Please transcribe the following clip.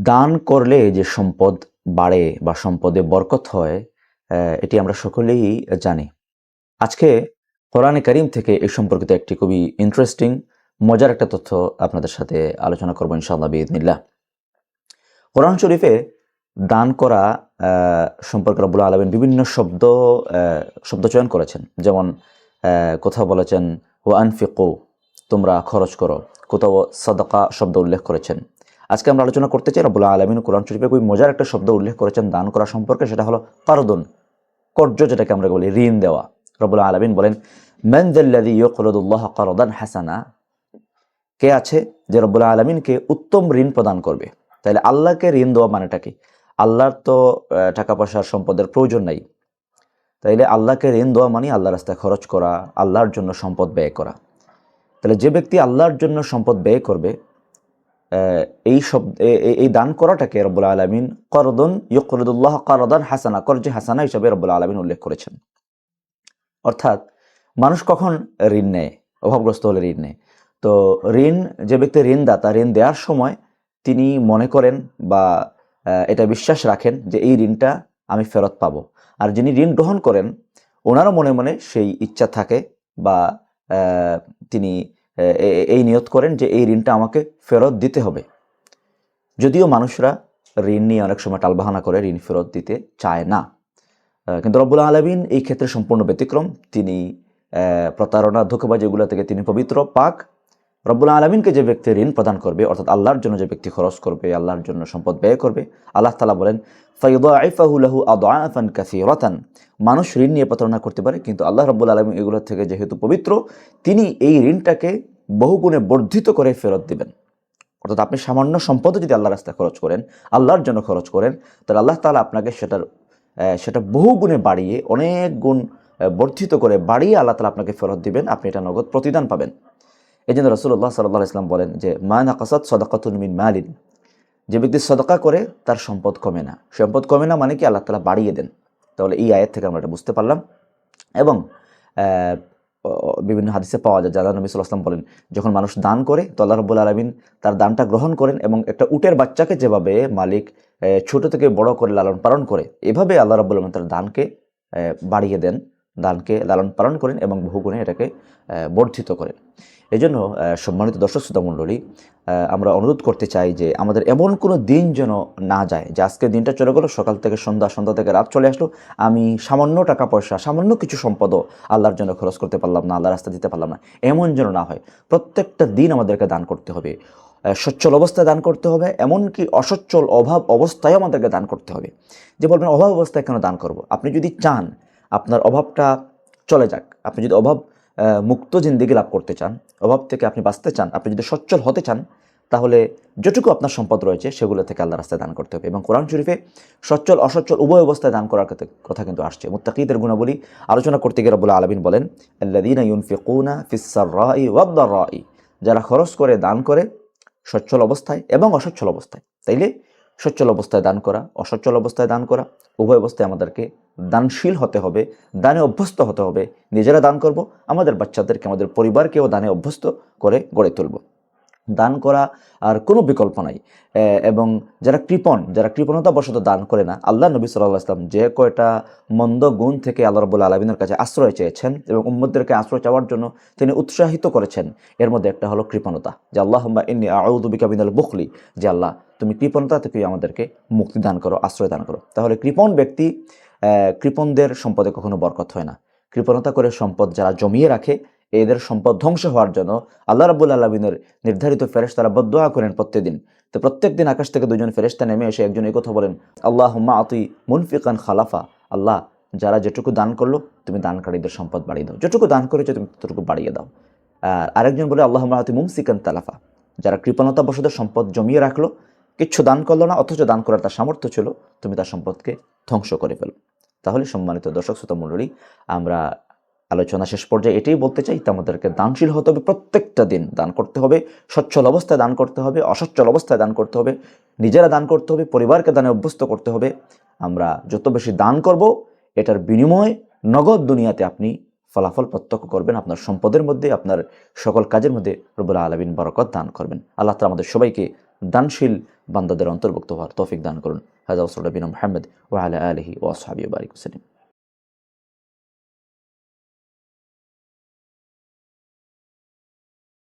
দান করলে যে সম্পদ বাড়ে বা সম্পদে বরকত হয়, এটি আমরা সকলেই জানি। আজকে কোরআনে কারীম থেকে এই সম্পর্কিত একটি খুবই ইন্টারেস্টিং মজার একটা তথ্য আপনাদের সাথে আলোচনা করব ইনশাআল্লাহ বিইذনিল্লাহ। কোরআন শরীফে দান করা সম্পর্কে রব্বুল আলামিন বিভিন্ন শব্দ চয়ন করেছেন। যেমন কোথাও বলেছেন ওয়া আনফিকু, তোমরা খরচ করো, কোথাও সাদাকা শব্দ উল্লেখ করেছেন। আজকে আমরা আলোচনা করতে চাই রব্বুল আলামিন কোরআন শরীফে খুবই মজার একটা শব্দ উল্লেখ করেছেন দান করা সম্পর্কে, সেটা হলো কারদুন, কর্জ, যেটাকে আমরা বলি ঋণ দেওয়া। রব্বুল আলামিন বলেন মান যাল্লাযী ইউকরিদুল্লাহ কারদান হাসানা, কে আছে যে রব্বুল আলামিনকে উত্তম ঋণ প্রদান করবে। তাহলে আল্লাহকে ঋণ দেওয়া মানেটা কি? আল্লাহর তো টাকা পয়সার সম্পদের প্রয়োজন নাই, তাইলে আল্লাহকে ঋণ দেওয়া মানে আল্লাহর রাস্তায় খরচ করা, আল্লাহর জন্য সম্পদ ব্যয় করা। তাহলে যে ব্যক্তি আল্লাহর জন্য সম্পদ ব্যয় করবে, এই দান করাটাকে রব্বুল আলামিন করদন ইউকরিদুল্লাহ কারদান হাসানা, কর্জে হাসানা হিসাবে রব্বুল আলামিন উল্লেখ করেছেন। অর্থাৎ মানুষ কখন ঋণ নেয়? অভাবগ্রস্ত হলে ঋণ নেয়। তো ঋণ, যে ব্যক্তি ঋণদাতা, ঋণ দেওয়ার সময় তিনি মনে করেন বা এটা বিশ্বাস রাখেন যে এই ঋণটা আমি ফেরত পাবো। আর যিনি ঋণ গ্রহণ করেন ওনারও মনে মনে সেই ইচ্ছা থাকে বা তিনি এই নিয়ত করেন যে এই ঋণটা আমাকে ফেরত দিতে হবে। যদিও মানুষরা ঋণ নিয়ে অনেক সময় টালবাহানা করে, ঋণ ফেরত দিতে চায় না, কিন্তু রব্বুল আলামিন এই ক্ষেত্রে সম্পূর্ণ ব্যতিক্রম। তিনি প্রতারণা, ধোঁকাবাজি এগুলো থেকে তিনি পবিত্র, পাক। রব্বুল আলামিনকে যে ব্যক্তি ঋণ প্রদান করবে, অর্থাৎ আল্লাহর জন্য যে ব্যক্তি খরচ করবে, আল্লাহর জন্য সম্পদ ব্যয় করবে, আল্লাহ তাআলা বলেন ফায়ুদাইফাহু লাহু আদআফান কাসীরাতান। মানুষ ঋণ নিয়ে প্রতারণা করতে পারে, কিন্তু আল্লাহ রব্বুল আলামিন এগুলো থেকে যেহেতু পবিত্র, তিনি এই ঋণটাকে বহুগুণে বর্ধিত করে ফেরত দিবেন। অর্থাৎ আপনি সামান্য সম্পদও যদি আল্লাহর রাস্তায় খরচ করেন, আল্লাহর জন্য খরচ করেন, তাহলে আল্লাহ তাআলা আপনাকে সেটা বহু গুণে বাড়িয়ে, অনেক গুণ বর্ধিত করে বাড়িয়ে আল্লাহ তাআলা আপনাকে ফেরত দিবেন। আপনি এটা নগদ প্রতিদান পাবেন। এই জন্য রাসূলুল্লাহ সাল্লাল্লাহু আলাইহি ওয়াসাল্লাম বলেন যে মা নাকাসাত সাদাকাতুন মিন মালিন, যে ব্যক্তি সাদাকা করে তার সম্পদ কমে না। সম্পদ কমে না মানে কি? আল্লাহ তাআলা বাড়িয়ে দেন। তাহলে এই আয়াত থেকে আমরা এটা বুঝতে পারলাম। এবং বিভিন্ন হাদিসে পাওয়া যায়, যারা নবী সাল্লাল্লাহু আলাইহি ওয়াসাল্লাম বলেন যখন মানুষ দান করে তো আল্লাহ রাব্বুল আলামিন তার দানটা গ্রহণ করেন, এবং একটা উটের বাচ্চাকে যেভাবে মালিক ছোট থেকে বড় করে লালন পালন করে, এভাবে আল্লাহ রাব্বুল আলামিন তার দানকে বাড়িয়ে দেন, দানকে লালন পালন করেন এবং বহুগুণে এটাকে বর্ধিত করেন। এই জন্য সম্মানিত দর্শক শ্রোতা মণ্ডলী, আমরা অনুরোধ করতে চাই যে আমাদের এমন কোনো দিন যেন না যায় যে আজকে দিনটা চলে গেলো, সকাল থেকে সন্ধ্যা, সন্ধ্যা থেকে রাত চলে আসলো, আমি সামান্য টাকা পয়সা, সামান্য কিছু সম্পদও আল্লাহর জন্য খরচ করতে পারলাম না, আল্লাহর রাস্তা দিতে পারলাম না, এমন যেন না হয়। প্রত্যেকটা দিন আমাদেরকে দান করতে হবে, সচ্ছল অবস্থায় দান করতে হবে, এমনকি অসচ্ছল অভাব অবস্থায় আমাদেরকে দান করতে হবে। যে বলবেন অভাব অবস্থায় কেন দান করব? আপনি যদি চান আপনার অভাবটা চলে যাক, আপনি যদি অভাব মুক্ত জিন্দেগি লাভ করতে চান, অভাব থেকে আপনি বাঁচতে চান, আপনি যদি সচ্ছল হতে চান, তাহলে যেটুকু আপনার সম্পদ রয়েছে সেগুলো থেকে আল্লাহর রাস্তায় দান করতে হবে। এবং কোরআন শরীফে সচ্ছল অসচ্ছল উভয় অবস্থায় দান করার কথা কিন্তু আসছে। মুত্তাকিদের গুণাবলী আলোচনা করতে গিয়ে রব্বুল আলামিন বলেন আল্লাযীনা ইউনফিকুনা ফিস সাররাই ওয়াদ দাররাই, যারা খরচ করে, দান করে সচ্ছল অবস্থায় এবং অসচ্ছল অবস্থায়। তাইলে সচ্ছল অবস্থায় দান করা, অসচ্ছল অবস্থায় দান করা, উভয় অবস্থায় আমাদেরকে দানশীল হতে হবে, দানে অভ্যস্ত হতে হবে। নিজেরা দান করব, আমাদের বাচ্চাদেরকে, আমাদের পরিবারকেও দানে অভ্যস্ত করে গড়ে তুলব। দান করা আর কোনো বিকল্প নাই। এবং যারা কৃপণতাবশত দান করে না, আল্লাহ নবী সাল্লাল্লাহু আলাইহি ওয়াসাল্লাম যে কয়টা মন্দ গুণ থেকে আল্লাহ রাব্বুল আলামিনের কাছে আশ্রয় চেয়েছেন এবং উম্মতদেরকে আশ্রয় চাওয়ার জন্য তিনি উৎসাহিত করেছেন, এর মধ্যে একটা হলো কৃপণতা। যে আল্লাহুম্মা ইন্নী আউযু বিকা মিনাল বুখলি, যে আল্লাহ তুমি কৃপণতা থেকে আমাদেরকে মুক্তি দান করো, আশ্রয় দান করো। তাহলে কৃপণ ব্যক্তি, কৃপণদের সম্পদে কখনো বরকত হয় না। কৃপণতা করে সম্পদ যারা জমিয়ে রাখে, এদের সম্পদ ধ্বংস হওয়ার জন্য আল্লাহ রাব্বুল আলামিনের নির্ধারিত ফেরেশতারা বদদুআ করেন প্রত্যেকদিন। তো প্রত্যেকদিন আকাশ থেকে দুজন ফেরেশতা নেমে এসে একজন এই কথা বলেন, আল্লাহুম্মা আতি মুনফিকান খালাফা, আল্লাহ যারা যেটুকু দান করলো তুমি দানকারীদের সম্পদ বাড়িয়ে দাও, যেটুকু দান করেছো তুমি ততটুকু বাড়িয়ে দাও। আরেকজন বলে আল্লাহুম্মা আতি মুমসিকান তালাফা, যারা কৃপণতাবশত সম্পদ জমিয়ে রাখলো, কিচ্ছু দান করলো না, অথচ দান করার তার সামর্থ্য ছিল, তুমি তার সম্পদকে ধ্বংস করে ফেলো। তাহলে সম্মানিত দর্শক শ্রোতা মণ্ডলী, আমরা আলোচনা শেষ পর্যায়ে এটাই বলতে চাই, আমাদেরকে দানশীল হতে হবে, প্রত্যেকটা দিন দান করতে হবে, সচ্ছল অবস্থায় দান করতে হবে, অসচ্ছল অবস্থায় দান করতে হবে, নিজেরা দান করতে হবে, পরিবারকে দানে অভ্যস্ত করতে হবে। আমরা যত বেশি দান করব, এটার বিনিময়ে নগদ দুনিয়াতে আপনি ফলাফল প্রত্যক্ষ করবেন, আপনার সম্পদের মধ্যে, আপনার সকল কাজের মধ্যে রব্বুল আলামিন বরকত দান করবেন। আল্লাহ তাআলা আমাদের সবাইকে দানশীল বান্দাদের অন্তর্ভুক্ত হওয়ার তৌফিক দান করুন। হাযা ওয়া সাল্লাল্লাহু আলা নবিয়িনা মুহাম্মদ ওয়া আলা আলিহি ওয়া আসহাবিহি ওয়া বারিক ওয়া সাল্লাম।